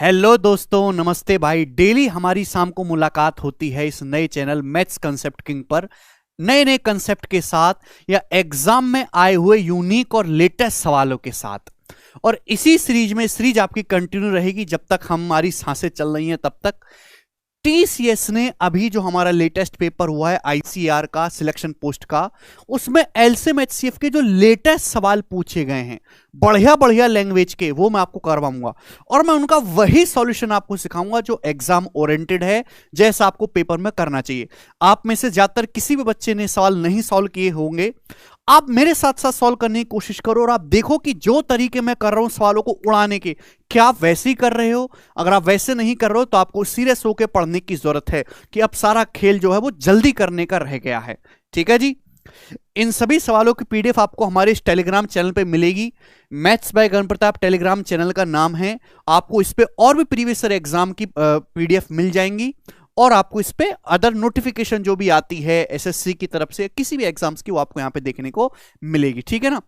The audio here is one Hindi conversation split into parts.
हेलो दोस्तों, नमस्ते भाई। डेली हमारी शाम को मुलाकात होती है इस नए चैनल मैथ्स कंसेप्ट किंग पर, नए नए कंसेप्ट के साथ या एग्जाम में आए हुए यूनिक और लेटेस्ट सवालों के साथ। और इसी सीरीज आपकी कंटिन्यू रहेगी जब तक हमारी सांसें चल रही हैं तब तक। टीसीएस ने अभी जो हमारा लेटेस्ट पेपर हुआ है आईसीआर का सिलेक्शन पोस्ट का, उसमें एलसीएम एचसीएफ के जो लेटेस्ट सवाल पूछे गए हैं बढ़िया बढ़िया लैंग्वेज के, वो मैं आपको करवाऊंगा और मैं उनका वही सॉल्यूशन आपको सिखाऊंगा जो एग्जाम ओरिएंटेड है, जैसा आपको पेपर में करना चाहिए। आप में से ज्यादातर किसी भी बच्चे ने सवाल नहीं सॉल्व किए होंगे, आप मेरे साथ साथ सॉल्व करने की कोशिश करो और आप देखो कि जो तरीके मैं कर रहा हूं सवालों को उड़ाने के, क्या आप वैसे ही कर रहे हो। अगर आप वैसे नहीं कर रहे हो तो आपको सीरियस होकर पढ़ने की जरूरत है कि अब सारा खेल जो है वो जल्दी करने का रह गया है। ठीक है जी। इन सभी सवालों की पीडीएफ आपको हमारे इस टेलीग्राम चैनल पे मिलेगी। मैथ्स बाय गण प्रताप टेलीग्राम चैनल का नाम है। आपको इस पे और भी प्रीवियस ईयर एग्जाम की पीडीएफ मिल जाएंगी और आपको इस पे अदर नोटिफिकेशन जो भी आती है एसएससी की तरफ से किसी भी एग्जाम्स की, वो आपको यहां पे देखने को मिलेगी। ठीक है ना।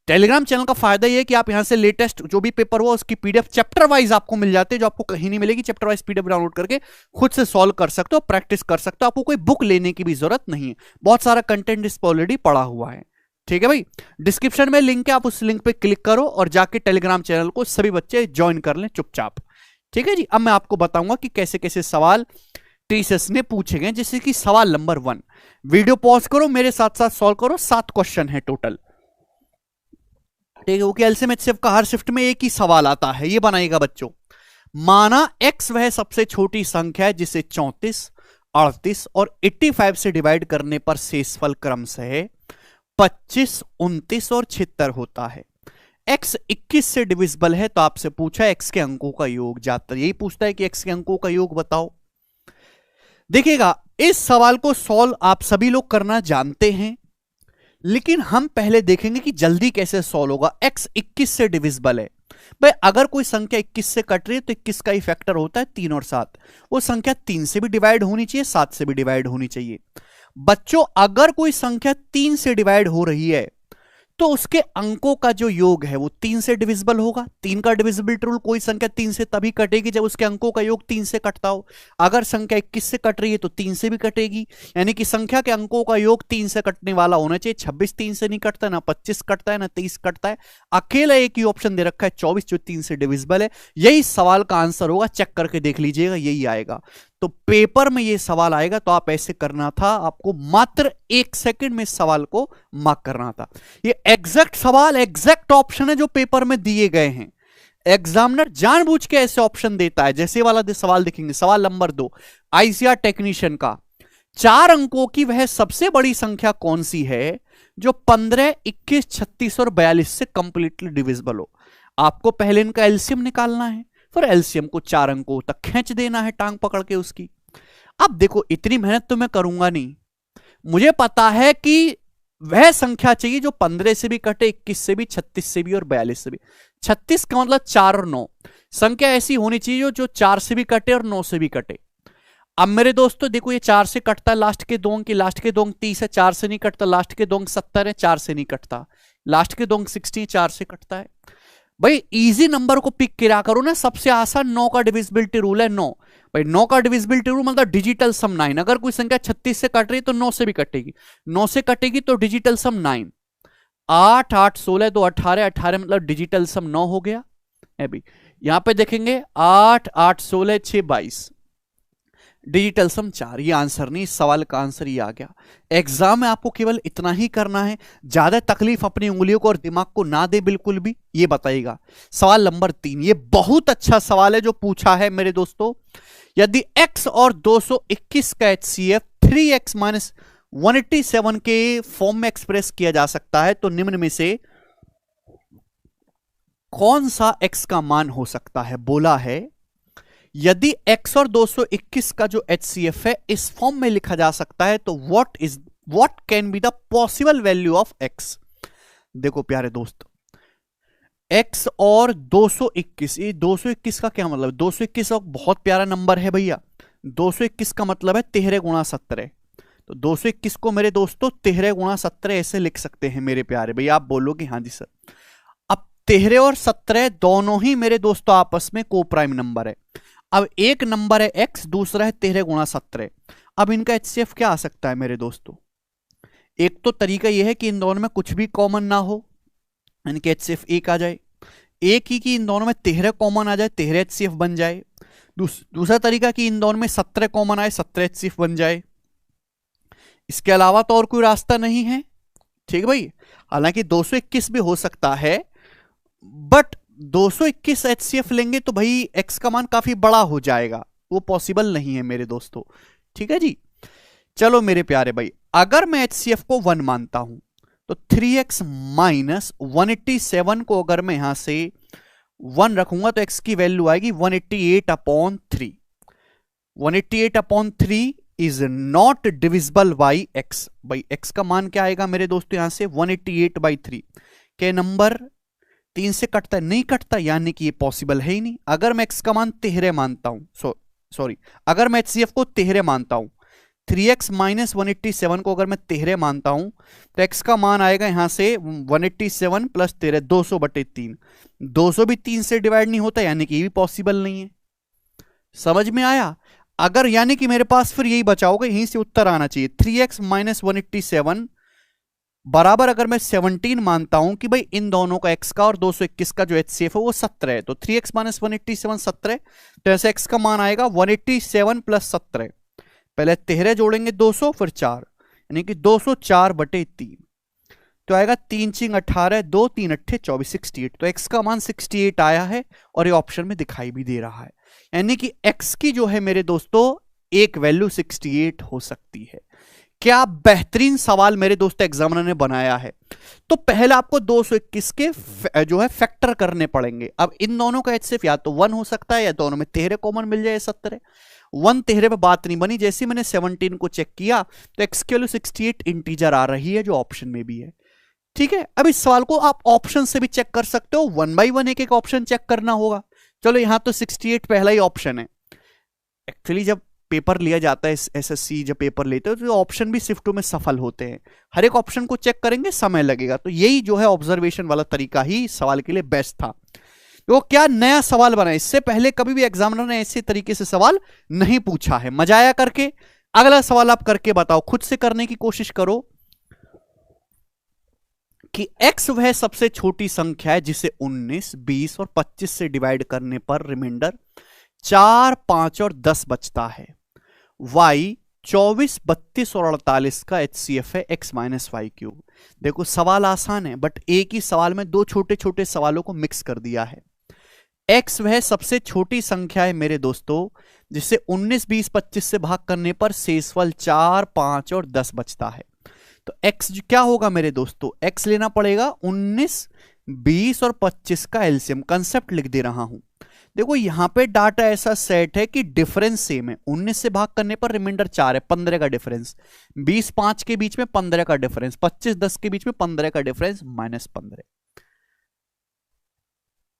टेलीग्राम चैनल का फायदा यह है कि आप यहां से लेटेस्ट जो भी पेपर हुआ उसकी पीडीएफ चैप्टर वाइज आपको मिल जाते हैं, जो आपको कहीं नहीं मिलेगी। चैप्टर वाइज पीडीएफ डाउनलोड करके खुद से सॉल्व कर सकते हो, प्रैक्टिस कर सकते हो। आपको कोई बुक लेने की भी जरूरत नहीं है, बहुत सारा कंटेंट इस पर ऑलरेडी पड़ा हुआ है। ठीक है भाई। डिस्क्रिप्शन में लिंक है, आप उस लिंक पे क्लिक करो और जाके टेलीग्राम चैनल को सभी बच्चे ज्वाइन कर लें चुपचाप। ठीक है जी। अब मैं आपको बताऊंगा कि कैसे कैसे सवाल टीसीएस ने पूछे गए। जैसे कि सवाल नंबर 1, वीडियो पॉज करो, मेरे साथ साथ सॉल्व करो। 7 क्वेश्चन है टोटल। ठीक है। ओके, एलसीएम एचसीएफ का हर शिफ्ट में एक ही सवाल आता है, ये बनाएगा बच्चों। माना x वह सबसे छोटी संख्या है जिसे 34, 38 और 85 से डिवाइड करने पर शेषफल क्रमशः 25, 29 और 76 होता है। x 21 से डिविजिबल है, तो आपसे पूछा x के अंकों का योग। ज्यादातर यही पूछता है कि x के अंकों का योग बताओ। देखिएगा, इस सवाल को सॉल्व आप सभी लोग करना जानते हैं, लेकिन हम पहले देखेंगे कि जल्दी कैसे सॉल्व होगा। x 21 से डिविजिबल है भाई। अगर कोई संख्या 21 से कट रही है तो 21 का ही फैक्टर होता है 3 और 7। वो संख्या 3 से भी डिवाइड होनी चाहिए, 7 से भी डिवाइड होनी चाहिए। बच्चों, अगर कोई संख्या 3 से डिवाइड हो रही है तो उसके अंकों का जो योग है वो 3 से डिविजिबल होगा। 3 का डिविजिबिलिटी रूल, कोई संख्या 3 से तभी कटेगी जब उसके अंकों का योग 3 से कटता हो। अगर संख्या 21 से कट रही है तो 3 से भी कटेगी, यानी कि संख्या के अंकों का योग 3 से कटने वाला होना चाहिए। 26 3 से नहीं कटता, ना 25 कटता है, ना 30 कटता है। अकेला एक ही ऑप्शन दे रखा है 24 जो 3 से डिविजिबल है। यही सवाल का आंसर होगा, चेक करके देख लीजिएगा, यही आएगा। तो पेपर में ये सवाल आएगा तो आप ऐसे करना था, आपको मात्र 1 सेकंड में इस सवाल को मार्क करना था। ये एग्जैक्ट सवाल, एग्जैक्ट ऑप्शन है जो पेपर में दिए गए हैं। एग्जामिनर जानबूझ के ऐसे ऑप्शन देता है। जैसे वाला सवाल देखेंगे, सवाल नंबर 2 आईसीआर टेक्नीशियन का, 4 अंकों की वह सबसे बड़ी संख्या कौन सी है जो 15, 21, 36 और 42 से कंप्लीटली डिविजिबल हो। आपको पहले इनका एलसीएम निकालना है, फिर एलसीएम को 4 अंकों तक खींच देना है टांग पकड़ के उसकी। अब देखो, इतनी मेहनत तो मैं करूंगा नहीं, मुझे पता है कि वह संख्या चाहिए जो 15 से भी कटे, 21 से भी, 36 से भी और 42 से भी। 36 का मतलब 4 और 9, संख्या ऐसी होनी चाहिए जो 4 से भी कटे और 9 से भी कटे। अब मेरे दोस्तों देखो, ये 4 से कटता है, लास्ट के 2 अंक की, लास्ट के 2 अंक 30 है, 4 से नहीं कटता। लास्ट के 2 अंक 70 है, 4 से नहीं कटता। लास्ट के 2 अंक 60, 4 से कटता है। भाई इजी नंबर को पिक किया करो ना, सबसे आसान 9 का डिविजिबिलिटी रूल है। 9 भाई, 9 का डिविजिबिलिटी रूल मतलब डिजिटल सम 9। अगर कोई संख्या 36 से कट रही है तो 9 से भी कटेगी, 9 से कटेगी तो डिजिटल सम 9। 8 8 16 तो 18, 18 मतलब डिजिटल सम 9 हो गया। अभी यहां पे देखेंगे 8 8 16 6 22, डिजिटल सम 4। ये आंसर नहीं, इस सवाल का आंसर ये आ गया। एग्जाम में आपको केवल इतना ही करना है, ज्यादा तकलीफ अपनी उंगलियों को और दिमाग को ना दे बिल्कुल भी। ये बताइएगा सवाल नंबर 3, ये बहुत अच्छा सवाल है जो पूछा है मेरे दोस्तों। यदि x और 221 का HCF 3x माइनस 187 के फॉर्म में एक्सप्रेस किया जा सकता है तो निम्न में से कौन सा x का मान हो सकता है। बोला है यदि x और 221 का जो HCF है इस फॉर्म में लिखा जा सकता है तो what can be the possible value of x। देखो प्यारे दोस्त, x और 221, ये 221 का क्या मतलब। 221 बहुत प्यारा नंबर है भैया। 221 का मतलब है 13 गुणा 17। तो 221 को मेरे दोस्तों 13 गुणा 17 ऐसे लिख सकते हैं मेरे प्यारे भैया। आप बोलोगे हाँ जी सर। अब 13 और 17 दोनों ही मेरे दोस्तों आपस में को प्राइम नंबर है। अब एक नंबर है x, दूसरा है 13 गुणा 17। अब इनका HCF क्या आ सकता है मेरे दोस्तों? एक तो तरीका यह है कि इन दोनों में कुछ भी कॉमन ना हो, यानी कि HCF 1 आ जाए। एक ही कि इन दोनों में 13 कॉमन आ जाए, 13 HCF बन जाए। दूसरा तरीका कि इन दोनों में 17 कॉमन आए, 17 HCF बन जाए। इसके अलावा तो और कोई रास्ता नहीं है। ठीक भाई, हालांकि 221 भी हो सकता है, बट 221 HCF लेंगे तो भाई x का मान काफी बड़ा हो जाएगा, वो पॉसिबल नहीं है मेरे दोस्तों। ठीक है जी, चलो मेरे प्यारे भाई, अगर मैं HCF को 1 मानता हूं तो 3x माइनस 187 को अगर मैं यहां से 1 रखूंगा तो x की वैल्यू आएगी 188/3। 188/3 is not divisible by x। भाई x का मान क्या आएगा मेरे दोस्तों यहां से 188/3। के नंबर 3 से कटता है? नहीं कटता, यानी कि ये पॉसिबल है ही नहीं। अगर मैं x का मान 13 मानता हूं, सॉरी अगर मैं HCF को 13 मानता हूं, 3x माइनस 187 को अगर मैं 13 मानता हूं तो x का मान आएगा यहां से 187 प्लस 13, 200/3। 200 भी 3 से डिवाइड नहीं होता, यानी कि ये भी पॉसिबल नहीं है। समझ में आया? अगर यानी कि मेरे पास फिर यही बचा होगा, यहीं से उत्तर आना चाहिए। 3x माइनस 187 बराबर अगर मैं 17 मानता हूं कि भाई इन दोनों का x का और 221 का जो HCF है वो 17 है, तो 3x माइनस 187 17, तो ऐसे x का मान आएगा 187 प्लस 17। पहले 13 जोड़ेंगे 200, फिर 4, यानी कि 204/3, तो आएगा 3 × 18, 2 3 8 24, 68। तो x का मान 68 आया है और ये ऑप्शन में दिखाई भी दे रहा है, यानी कि x की जो है मेरे दोस्तों एक वैल्यू 68 हो सकती है। क्या बेहतरीन सवाल मेरे दोस्तों एग्जामिनर ने बनाया है। तो पहले आपको 221 के जो है फैक्टर करने पड़ेंगे। अब इन दोनों का HCF या तो 1 हो सकता है या दोनों में 13 कॉमन मिल जाए 17। 1 13 पे बात नहीं बनी। जैसे मैंने 17 को चेक किया तो x की वैल्यू 68 इंटीजर आ रही है, जो ऑप्शन में भी है। ठीक है, अब इस सवाल को आप ऑप्शन से भी चेक कर सकते हो, 1 बाई 1 एक एक ऑप्शन चेक करना होगा। चलो यहां तो 68 पहला ही ऑप्शन है। एक्चुअली जब पेपर लिया जाता है, SSC जब पेपर लेते हो तो ऑप्शन भी शिफ्टों में सफल होते हैं। हर एक ऑप्शन को चेक करेंगे, समय लगेगा। तो यही जो है ऑब्जर्वेशन वाला तरीका ही सवाल के लिए बेस्ट था। तो क्या नया सवाल बना, इससे पहले कभी भी एग्जामिनर ने ऐसे तरीके से सवाल नहीं पूछा है। मजा आया करके? अगला सवाल आप करके बताओ, खुद से करने की कोशिश करो कि x वह सबसे छोटी संख्या है जिसे 19, 20 और 25 से डिवाइड करने पर रिमाइंडर 4, 5 और 10 बचता है। y 24, 32 और 48 का HCF है x माइनस वाई क्यूब। देखो सवाल आसान है, बट एक ही सवाल में दो छोटे छोटे सवालों को मिक्स कर दिया है। x वह सबसे छोटी संख्या है मेरे दोस्तों जिसे 19, 20, 25 से भाग करने पर शेषफल 4, 5 और 10 बचता है। तो x क्या होगा मेरे दोस्तों? x लेना पड़ेगा 19, 20 और 25 का एलसीएम। कंसेप्ट लिख दे रहा हूं। देखो यहां पे डाटा ऐसा सेट है कि डिफरेंस सेम है। 19 से भाग करने पर रिमाइंडर 4 है, 15 का डिफरेंस। 20 5 के बीच में 15 का डिफरेंस। 25 10 के बीच में 15 का डिफरेंस माइनस 15।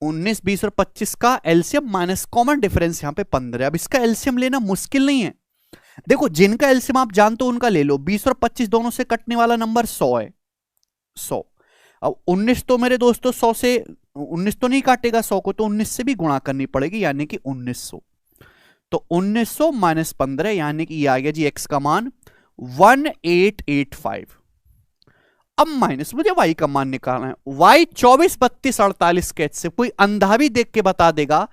19, 20 और 25 का एलसीएम माइनस कॉमन डिफरेंस यहां पे 15। अब इसका एलसीएम लेना मुश्किल नहीं है। देखो जिनका एलसीएम आप जानते हो उनका ले लो। 20 और 25 दोनों से कटने वाला नंबर 100 है, 100। अब 19 तो मेरे दोस्तों 100 से 19 तो नहीं काटेगा 100 को, तो 19 से भी गुणा करनी पड़ेगी, यानी कि 1900। तो 1900 माइनस 15, यानी कि ये आ गया जी x का मान 1885। अब माइनस मुझे y का मान निकालना है। y 24, 32, 48 के से कोई अंधा भी देख के बता देगा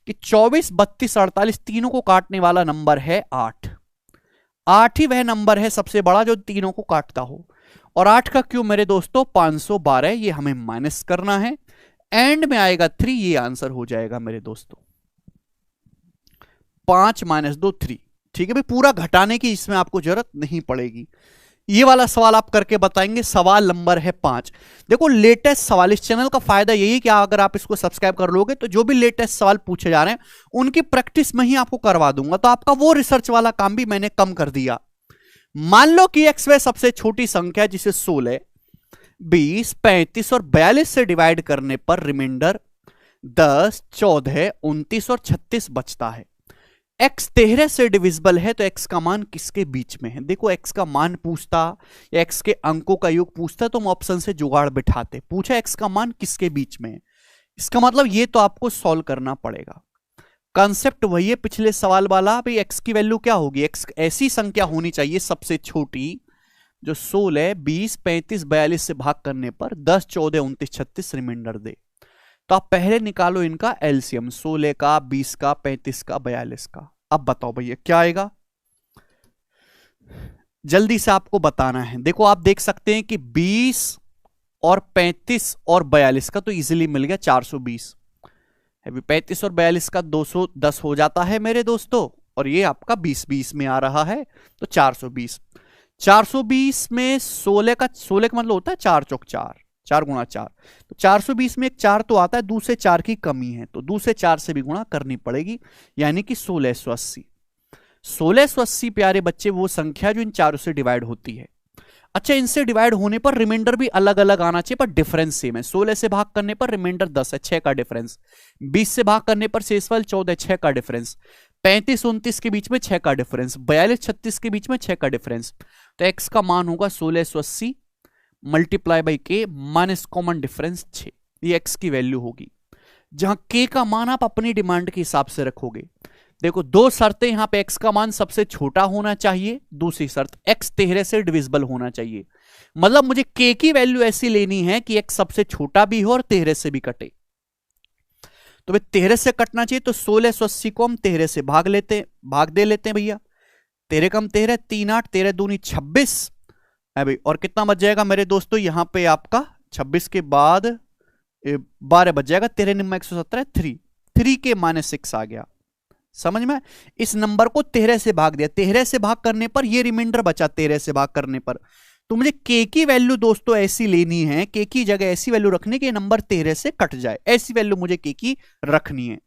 कि 24, 32, 48 तीनों को काटने वाला नंबर है 8। 8 ही वह नंबर है सबसे बड़ा जो तीनों को काटता हो। और 8 का क्यूब मेरे दोस्तों 512, ये हमें माइनस करना है। एंड में आएगा 3, ये आंसर हो जाएगा मेरे दोस्तों। 5 माइनस 2 3। ठीक है भाई, पूरा घटाने की इसमें आपको जरूरत नहीं पड़ेगी। ये वाला सवाल आप करके बताएंगे। सवाल नंबर है 5। देखो लेटेस्ट सवाल, इस चैनल का फायदा यही है कि अगर आप इसको सब्सक्राइब कर लोगे तो जो भी लेटेस्ट सवाल पूछे जा रहे हैं उनकी प्रैक्टिस में ही आपको करवा दूंगा। तो आपका वो रिसर्च वाला काम भी मैंने कम कर दिया। मान लो कि x वह सबसे छोटी संख्या जिसे 16, 20, 35 और 42 से डिवाइड करने पर रिमाइंडर 10, 14, 29 और 36 बचता है। x 13 से डिविजिबल है तो x का मान किसके बीच में है? देखो x का मान पूछता या x के अंकों का योग पूछता तो हम ऑप्शन से जुगाड़ बिठाते। पूछा x का मान किसके बीच में है, इसका मतलब ये तो आपको सॉल्व करना पड़ेगा। कंसेप्ट वही है पिछले सवाल वाला, भाई एक्स की वैल्यू क्या होगी, एक्स ऐसी संख्या होनी चाहिए सबसे छोटी जो 16, 20, 35, 42 से भाग करने पर 10, 14, 29, 36 रिमाइंडर दे। तो आप पहले निकालो इनका एलसीएम, 16 का, 20 का, 35 का, 42 का। अब बताओ भैया क्या आएगा, जल्दी से आपको बताना है। देखो आप देख सकते हैं कि 20 और 35 और 42 का तो इजीली मिल गया 420। अभी 35 और 42 का 210 हो जाता है मेरे दोस्तों, और ये आपका 20 में आ रहा है तो 420। 420 में 16 का मतलब होता है 4 चौक 4, 4 गुणा 4, तो 420 में एक 4 तो आता है, दूसरे 4 की कमी है तो दूसरे 4 से भी गुणा करनी पड़ेगी, यानी कि 1680। 1680 प्यारे बच्चे वो संख्या जो इन चारों से डिवाइड होती है। अच्छा, इनसे डिवाइड होने पर रिमाइंडर भी अलग अलग आना चाहिए, पर डिफरेंस सेम है। 16 से भाग करने पर रिमाइंडर 10 है, 6 का डिफरेंस। 20 से भाग करने पर शेषफल 14, 6 का डिफरेंस। 35, 29 के बीच में 6 का डिफरेंस। 42, 36 के बीच में 6 का डिफरेंस। तो x का मान होगा 1680 मल्टीप्लाई बाई के माइनस कॉमन डिफरेंस 6, ये x की वैल्यू होगी। जहां k का मान आप अपनी डिमांड के हिसाब से रखोगे। देखो दो शर्तें यहां पे, x का मान सबसे छोटा होना चाहिए, दूसरी शर्त x 13 से डिविजिबल होना चाहिए। मतलब मुझे k की वैल्यू ऐसी लेनी है कि x सबसे छोटा भी हो और 13 से भी कटे। तो भाई 13 से कटना चाहिए, तो 1680 को हम 13 से भाग दे लेते हैं भैया। 13 कम 13, 3 8, 13 दूनी 26 है भाई, और कितना बच जाएगा मेरे दोस्तों यहां पे आपका 26 के बाद 12 बच जाएगा, 13 निम्मा 117, 3 के -6 आ गया। समझ में, इस नंबर को 13 से भाग दिया, 13 से भाग करने पर ये रिमाइंडर बचा 13 से भाग करने पर। तो मुझे k की वैल्यू दोस्तों ऐसी लेनी है, k की जगह ऐसी वैल्यू रखनी कि नंबर 13 से कट जाए, ऐसी वैल्यू मुझे k की रखनी है।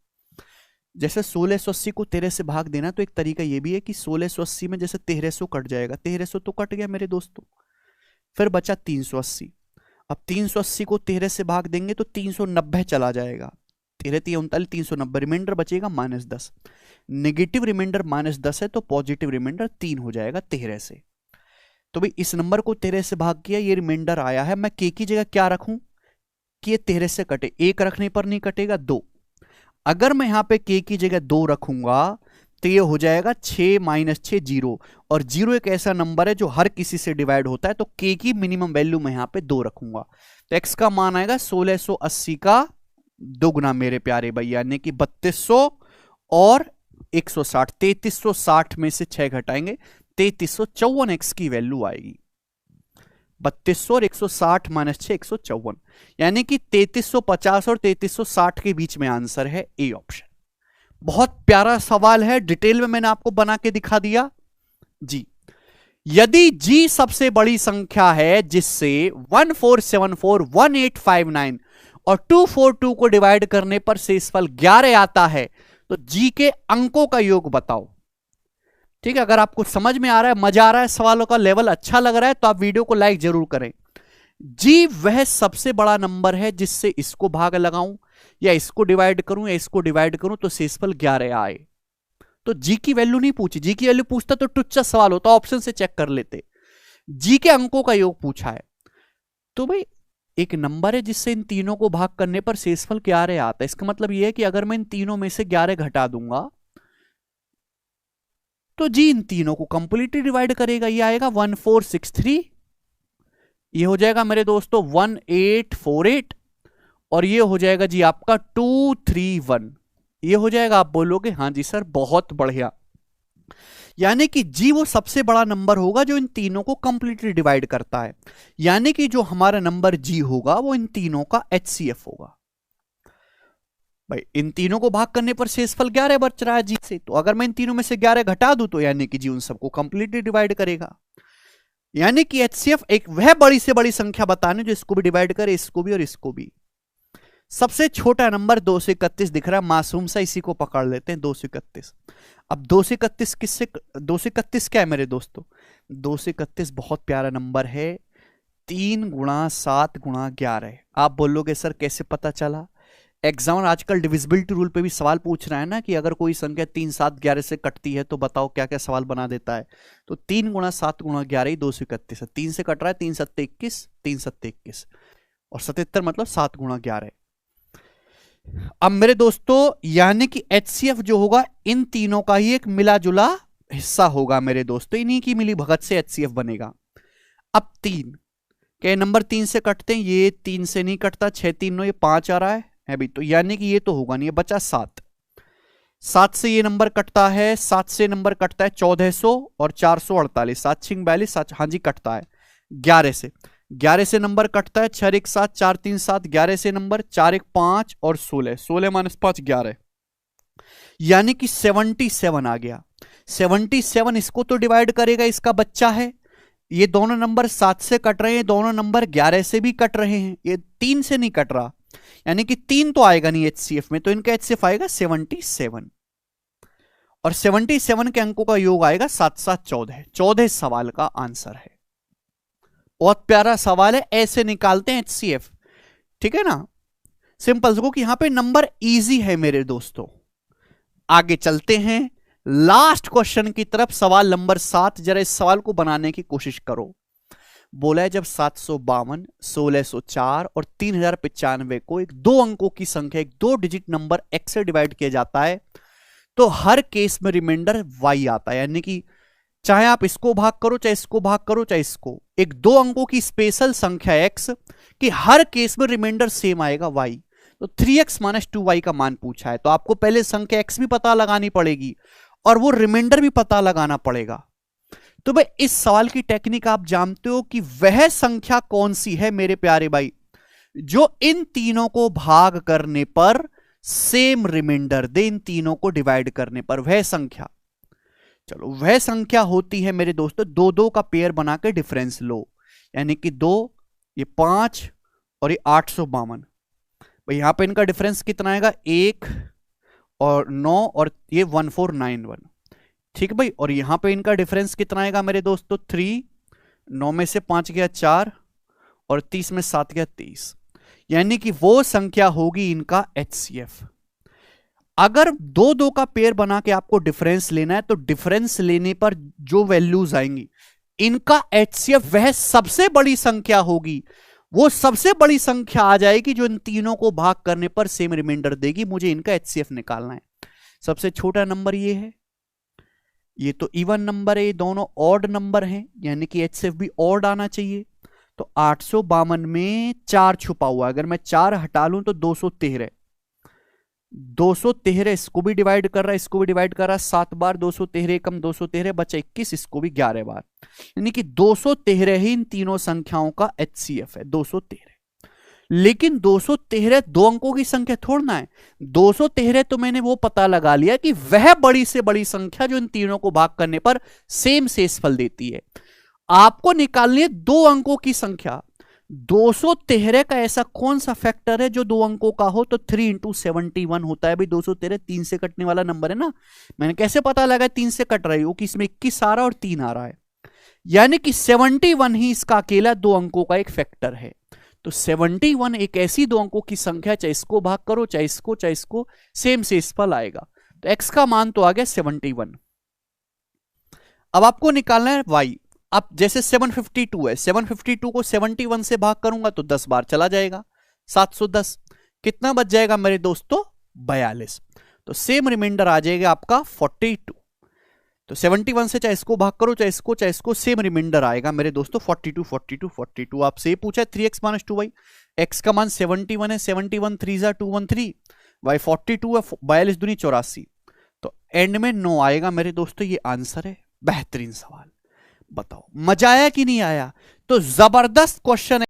जैसे 1680 को 13 से भाग देना, तो एक तरीका ये भी है कि 1680 में जैसे 1300 कट जाएगा, 1300 तो कट गया मेरे दोस्तों, फिर बचा 380। अब 380 को 13 से भाग देंगे तो 390 चला जाएगा, 13 3 39, 390, रिमाइंडर बचेगा -10। नेगेटिव रिमाइंडर -10 है तो पॉजिटिव रिमाइंडर 3 हो जाएगा 13 से। तो भाई इस नंबर को 13 से भाग किया, ये रिमाइंडर आया है, मैं k की जगह क्या रखूं कि ये 13 से कटे, 1 रखने पर नहीं कटेगा, 2। अगर मैं यहां पे k की जगह 2 रखूंगा तो ये हो जाएगा 6 - 6 0, और 0 एक ऐसा नंबर है जो हर किसी से डिवाइड होता है, तो k की मिनिमम वैल्यू मैं यहां पे 2 रखूंगा। तो x का मान आएगा 1680 का 2 गुना मेरे प्यारे भैया, यानी कि 3200 और 160, 3360 में से 6 घटाएंगे 3354 x की वैल्यू आएगी। 3200 और 160 - 6 154, यानी कि 3350 और 3360 के बीच में आंसर है ए ऑप्शन। बहुत प्यारा सवाल है, डिटेल में मैंने आपको बना के दिखा दिया जी। यदि g सबसे बड़ी संख्या है जिससे 1474, 1859 और 242 को डिवाइड करने पर शेषफल 11 आता है, तो g के अंकों का योग बताओ। ठीक है, अगर आपको समझ में आ रहा है, मजा आ रहा है, सवालों का लेवल अच्छा लग रहा है, तो आप वीडियो को लाइक जरूर करें। जी वह सबसे बड़ा नंबर है जिससे इसको भाग लगाऊं या इसको डिवाइड करूं या इसको डिवाइड करूं तो शेषफल 11 आए। तो जी की वैल्यू नहीं पूछी, जी की वैल्यू पूछता तो टुच्चा सवाल होता, ऑप्शन से चेक कर लेते। जी के अंकों का योग पूछा है, तो भाई एक नंबर है जिससे इन तीनों को भाग करने पर शेषफल 11 आता है। इसका मतलब यह है कि अगर मैं इन तीनों में से 11 घटा दूंगा तो जी इन तीनों को कंप्लीटली डिवाइड करेगा, ये आएगा 1463, ये हो जाएगा मेरे दोस्तों 1848, और ये हो जाएगा जी आपका 231, ये हो जाएगा। आप बोलोगे हाँ जी सर बहुत बढ़िया, यानी कि जी वो सबसे बड़ा नंबर होगा जो इन तीनों को कंप्लीटली डिवाइड करता है, यानी कि जो हमारा नंबर जी होगा वो इन तीनों का HCF होगा। भाई इन तीनों को भाग करने पर शेषफल 11 बच रहा है जी से, तो अगर मैं इन तीनों में से 11 घटा दूं तो यानी कि जी उन सबको कंप्लीटली डिवाइड करेगा। यानी कि HCF एक वह बड़ी से बड़ी संख्या बताने जो इसको भी डिवाइड करे, इसको भी और इसको भी। सबसे छोटा नंबर 231 दिख रहा है, मासूम सा, इसी को पकड़ लेते हैं 231। अब 231 किससे, 231 क्या है मेरे दोस्तों, 231 बहुत प्यारा नंबर है, 3 × 7 × 11। आप बोलोगे सर कैसे पता चला, एग्जाम आजकल डिविजिबिलिटी रूल पे भी सवाल पूछ रहा है ना, कि अगर कोई संख्या 3 7 11 से कटती है तो बताओ क्या क्या सवाल बना देता है। तो 3 × 7 × 11 ही 231 है, 3 से कट रहा है, 3 7 21, 3 7 21, और 77 मतलब 7 × 11। अब मेरे दोस्तों यानी कि HCF जो होगा इन तीनों का ही एक मिला जुला हिस्सा होगा मेरे दोस्तों, इन्हीं की मिली भगत से HCF बनेगा। अब 3 के नंबर 3 से कटते हैं, ये 3 से नहीं कटता, 6 3 9 ये 5 आ रहा है भी, तो यानी कि ये तो होगा नहीं, ये बचा 7। 7 से ये नंबर कटता है, 7 से नंबर कटता है 1400 और 448, 7 6 42, 7 हाँ जी कटता है। 11 से नंबर कटता है 6 1 7 4 3 7, 11 से नंबर 4 1 5 और 16, 16 माइनस 5 11, यानी कि 77 आ गया। 77 इसको तो डिवाइड करेगा, इसका बच्चा है। ये दोनों नंबर 7 से कट रहे हैं, दोनों नंबर 11 से भी कट रहे हैं, ये 3 से नहीं कट रहा, यानी कि 3 तो आएगा नहीं HCF में, तो इनका HCF आएगा 77 और 77 के अंकों का योग आएगा 7 7 14। 14 सवाल का आंसर है। बहुत प्यारा सवाल है, ऐसे निकालते हैं HCF, ठीक है ना, सिंपल को कि यहां पे नंबर इजी है मेरे दोस्तों। आगे चलते हैं लास्ट क्वेश्चन की तरफ, सवाल नंबर 7। जरा इस सवाल को बनाने की कोशिश करो। बोला है जब 752, 1604 और 3095 को एक 2 अंकों की संख्या, एक 2 डिजिट नंबर x से डिवाइड किया जाता है, तो हर केस में रिमाइंडर y आता है, यानी कि चाहे आप इसको भाग करो, चाहे इसको भाग करो, चाहे इसको, एक 2 अंकों की स्पेशल संख्या x कि हर केस में रिमाइंडर सेम आएगा y। तो 3x - 2y का मान पूछा है, तो आपको पहले संख्या x भी पता लगानी पड़ेगी और वो रिमाइंडर भी पता लगाना पड़ेगा। तो भाई इस सवाल की टेक्निक आप जानते हो कि वह संख्या कौन सी है मेरे प्यारे भाई जो इन तीनों को भाग करने पर सेम रिमाइंडर दे, इन तीनों को डिवाइड करने पर वह संख्या, चलो वह संख्या होती है मेरे दोस्तों 2 2 का पेयर बना के डिफरेंस लो, यानी कि 2 ये 5 और ये 852। भाई यहां पे इनका डिफरेंस कितना आएगा 1 और 9 और ये 1491, ठीक भाई। और यहां पे इनका डिफरेंस कितना आएगा मेरे दोस्तों 3, 9 में से 5 गया 4 और 30 में 7 गया 30, यानी कि वो संख्या होगी इनका HCF। अगर 2 2 का पेयर बना के आपको डिफरेंस लेना है तो डिफरेंस लेने पर जो वैल्यूज आएंगी इनका HCF वह सबसे बड़ी संख्या होगी, वो सबसे बड़ी संख्या आ जाएगी जो इन तीनों को भाग करने पर सेम रिमाइंडर देगी। मुझे इनका HCF निकालना है। सबसे छोटा नंबर ये है, ये तो इवन नंबर है, ये दोनों ऑड नंबर हैं, यानी कि HCF भी ऑड आना चाहिए। तो 852 में 4 छुपा हुआ है, अगर मैं 4 हटा लूं तो 213, 213 इसको भी डिवाइड कर रहा है, इसको भी डिवाइड कर रहा है 7 बार, 213 कम 213 बचा 21, इसको भी 11 बार, यानी कि 213 ही इन तीनों संख्याओं का HCF है 213। लेकिन 213 2 अंकों की संख्या थोड़ना है, 213 तो मैंने वो पता लगा लिया कि वह बड़ी से बड़ी संख्या जो इन तीनों को भाग करने पर सेम शेषफल देती है। आपको निकालनी है 2 अंकों की संख्या। 213 का ऐसा कौन सा फैक्टर है जो 2 अंकों का हो, तो 3 × 71 होता है भाई। 213 3 से कटने वाला नंबर है ना, मैंने कैसे पता लगा 3 से कट रही हो कि इसमें 21 आ रहा है और 3 आ रहा है, यानी कि 71 ही इसका अकेला 2 अंकों का एक फैक्टर है। तो 71 एक ऐसी 2 अंकों की संख्या, चाहे इसको भाग करो चाहे इसको, सेम शेषफल आएगा। तो x का मान तो आ गया 71। अब आपको निकालना है y। अब जैसे 752 है, 752 को 71 से भाग करूंगा तो 10 बार चला जाएगा, 710, कितना बच जाएगा मेरे दोस्तों 42। तो सेम रिमाइंडर आ जाएगा आपका 42। तो 71 से चाहे इसको भाग करो चाहे इसको, सेम रिमाइंडर आएगा मेरे दोस्तों 42 42 42। आपसे ये पूछा है 3x - 2y, x का मान 71 है, 71 3 × 213, y 42 है, 42 दूनी 84, तो एंड में 9 आएगा मेरे दोस्तों। ये आंसर है। बेहतरीन सवाल, बताओ मजा आया कि नहीं आया? तो जबरदस्त क्वेश्चन है।